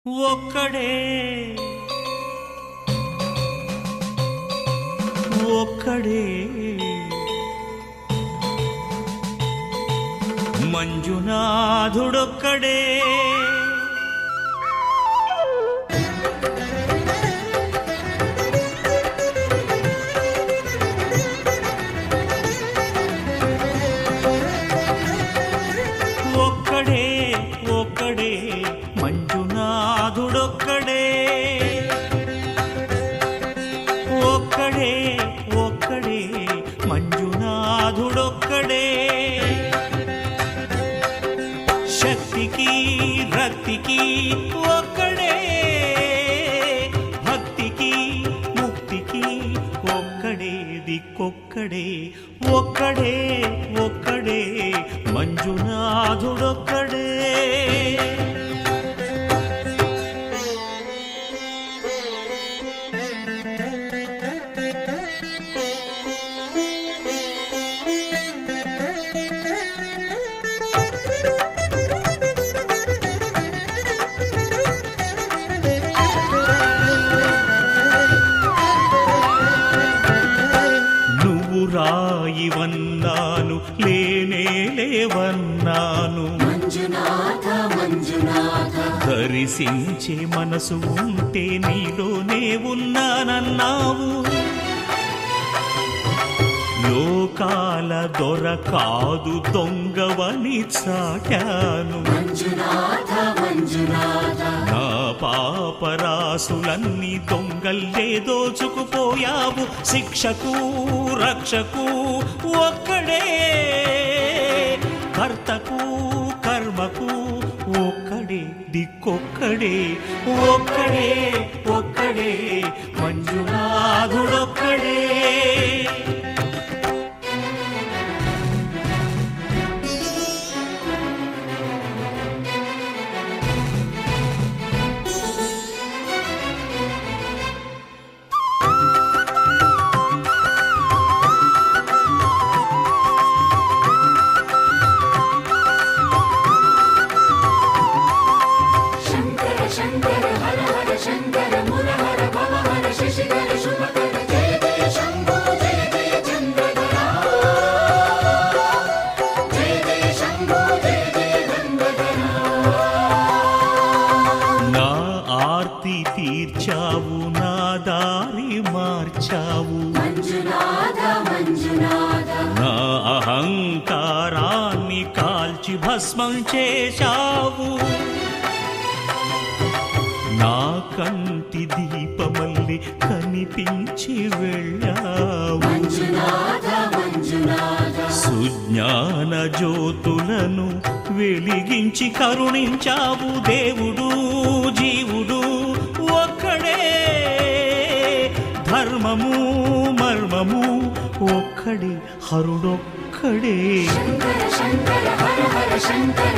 ఒక్కడే ఒక్కడే మంజునాథుడొక్కడే ఒక్కడే ఒక్కడే మంజునాథుడొక్కడే ఒక్కడే ఒక్కడే మంజునాథుడొక్కడే శక్తికి రక్తికి ఒక్కడే భక్తికి ముక్తికి ఒక్కడే దిక్కొక్కడే ఒక్కడే ఒక్కడే మంజునాథుడొక్కడే రాయివన్నాను లేనే లేవన్నాను మంజునాథ మంజునాథ దర్శించే మనసు ఉంటే నీలోనే ఉన్నానన్నావు లోకాల దొర కాదు దొంగవని చాటాను మంజునాథ మంజునాథ నా పాపరాసులన్నీ దొంగల్లే దోచుకుపోయావు శిక్షకు రక్షకు ఒక్కడే కర్తకు కర్మకు ఒక్కడే దిక్కొక్కడే ఒక్కడే ఒక్కడే మంజునాథుడొక్కడే శంకర హర హర శంకర మురహర భవహర శశిధర శుభకర జయ జయ శంభో జయ జయ చంద్రధర జయ జయ శంభో జయ జయ గంగధర నా ఆర్తి తీర్చావు నా దారి మార్చావు మంజునాథ మంజునాథ నా అహంకారాన్ని కాల్చి భస్మం చేశావు నా కంటి దీపమల్లి కనిపించి వెళ్ళావు మంజునాథ మంజునాథ సుజ్ఞాన జ్యోతులను వెలిగించి కరుణించావు దేవుడు జీవుడు ఒక్కడే ధర్మము మర్మము ఒక్కడే హరుడొక్కడే శంకర శంకర హర హర శంకర